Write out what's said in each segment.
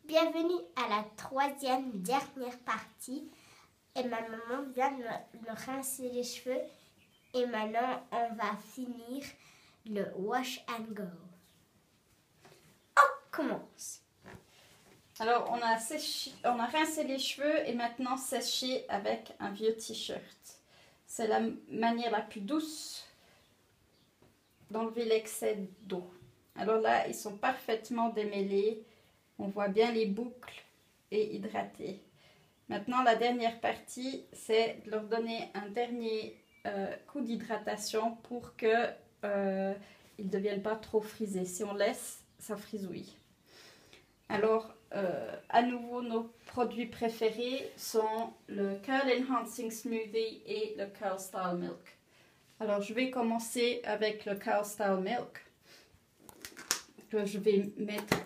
Bienvenue à la troisième dernière partie. Et ma maman vient de me rincer les cheveux. Et maintenant, on va finir le wash and go. On commence. Alors, on a rincé les cheveux et maintenant séché avec un vieux t-shirt. C'est la manière la plus douce d'enlever l'excès d'eau. Alors là, ils sont parfaitement démêlés. On voit bien les boucles et hydratés. Maintenant, la dernière partie, c'est de leur donner un dernier coup d'hydratation pour qu'ils ne deviennent pas trop frisés. Si on laisse, ça frisouille. Alors, à nouveau, nos produits préférés sont le Curl Enhancing Smoothie et le Curl Style Milk. Alors, je vais commencer avec le Curl Style Milk que je vais mettre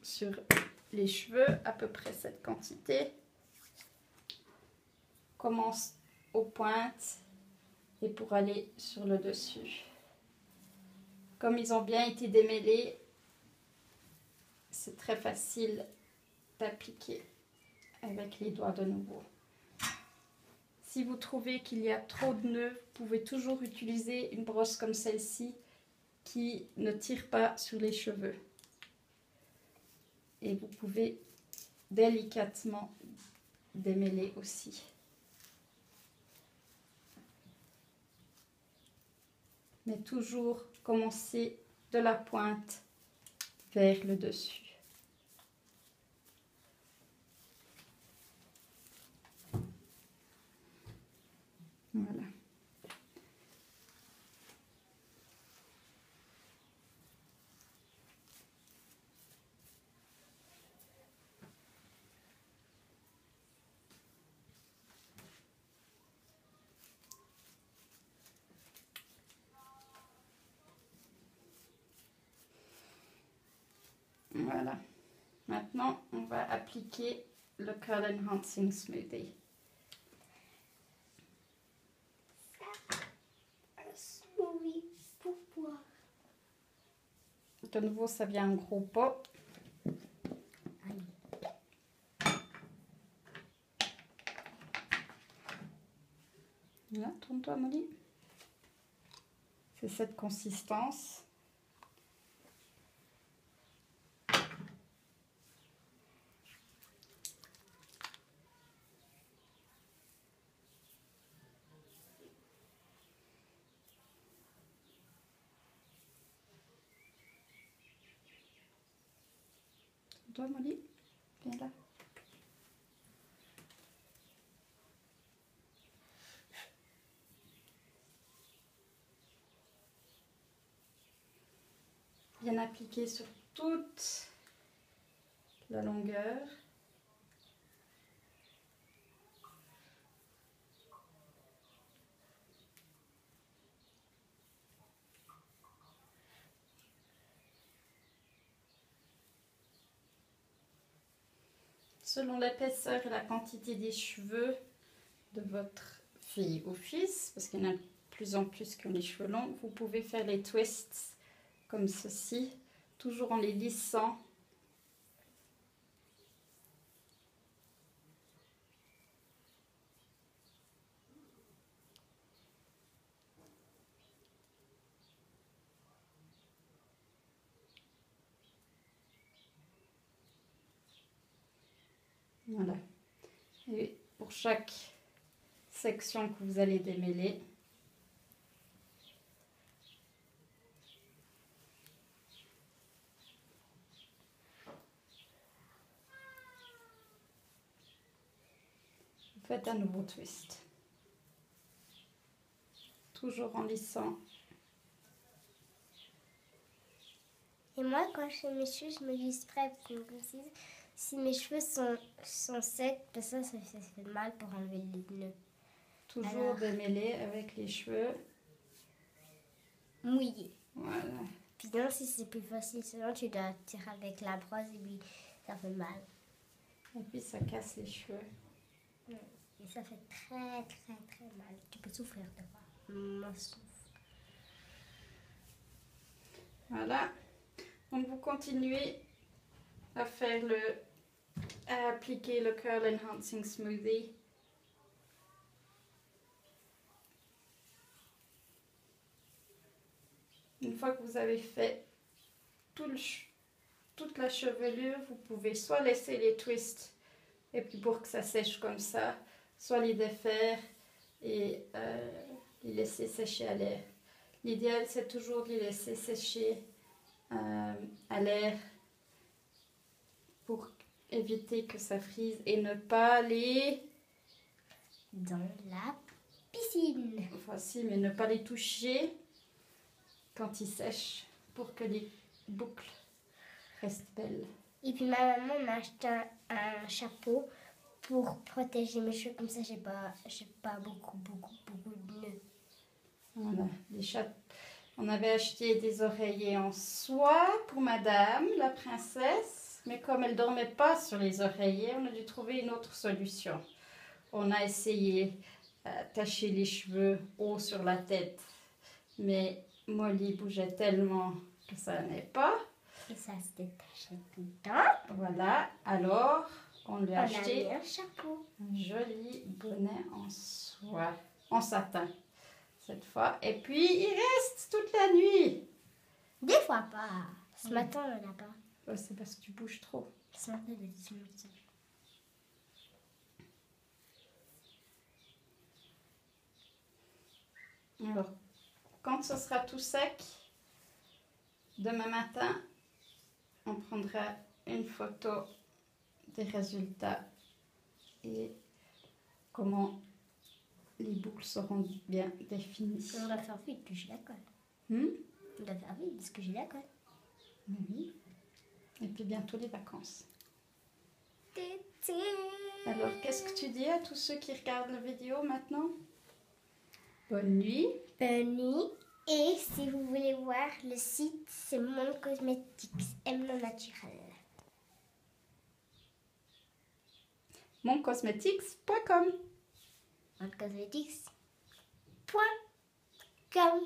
sur les cheveux, à peu près cette quantité. Commence aux pointes et pour aller sur le dessus. Comme ils ont bien été démêlés, c'est très facile d'appliquer avec les doigts de nouveau. Si vous trouvez qu'il y a trop de nœuds, vous pouvez toujours utiliser une brosse comme celle-ci qui ne tire pas sur les cheveux. Et vous pouvez délicatement démêler aussi. Mais toujours commencer de la pointe vers le dessus. Voilà. Voilà. Maintenant, on va appliquer le Curl Enhancing Smoothie. Un smoothie pour boire. De nouveau, ça vient en gros pot. Là, tourne-toi, Molly. C'est cette consistance. Toi, Molly, viens là. Bien appliqué sur toute la longueur. Selon l'épaisseur et la quantité des cheveux de votre fille ou fils, parce qu'il y en a de plus en plus qui ont les cheveux longs, vous pouvez faire les twists comme ceci, toujours en les lissant. Voilà. Et pour chaque section que vous allez démêler, vous faites un nouveau twist. Toujours en lissant. Et moi, quand je fais mes cheveux, je me lisse près pour me précise. Si mes cheveux sont secs, ça fait mal pour enlever les nœuds. Toujours Alors, démêler avec les cheveux. mouillés. Voilà. Puis non, si c'est plus facile, sinon tu dois tirer avec la brosse et puis ça fait mal. Et puis ça casse les cheveux. Et ça fait très très très mal. Tu peux souffrir de voir. Moi, je souffre. Voilà. Donc vous continuez à appliquer le Curl Enhancing Smoothie. Une fois que vous avez fait toute la chevelure, vous pouvez soit laisser les twists et puis pour que ça sèche comme ça, soit les défaire et les laisser sécher à l'air. L'idéal, c'est toujours de les laisser sécher à l'air pour éviter que ça frise et ne pas les... Dans la piscine. Voici, mais ne pas les toucher quand ils sèchent pour que les boucles restent belles. Et puis ma maman m'a acheté un chapeau pour protéger mes cheveux, comme ça j'ai pas beaucoup de nœuds. Voilà, on avait acheté des oreillers en soie pour madame, la princesse, mais comme elle dormait pas sur les oreillers, on a dû trouver une autre solution. On a essayé d'attacher les cheveux haut sur la tête, mais Molly bougeait tellement que ça n'allait pas. Et ça se détachait tout le temps. Voilà, alors on lui a acheté un chapeau. un joli bonnet en soie, en satin cette fois. Et puis il reste toute la nuit. Des fois pas. Ce matin on l'a pas. Oh, c'est parce que tu bouges trop. Ce matin il a dit ça. Alors, quand ce sera tout sec, demain matin, on prendra une photo des résultats et comment les boucles seront bien définies. On doit faire vite, que j'ai la colle. On doit faire vite, parce que j'ai la colle. Oui. Et puis bientôt les vacances. Alors, qu'est-ce que tu dis à tous ceux qui regardent la vidéo maintenant? Bonne nuit. Bonne nuit. Et si vous voulez voir le site, c'est Mon Cosmetics, M naturel. Moncosmetics.com. Moncosmetics.com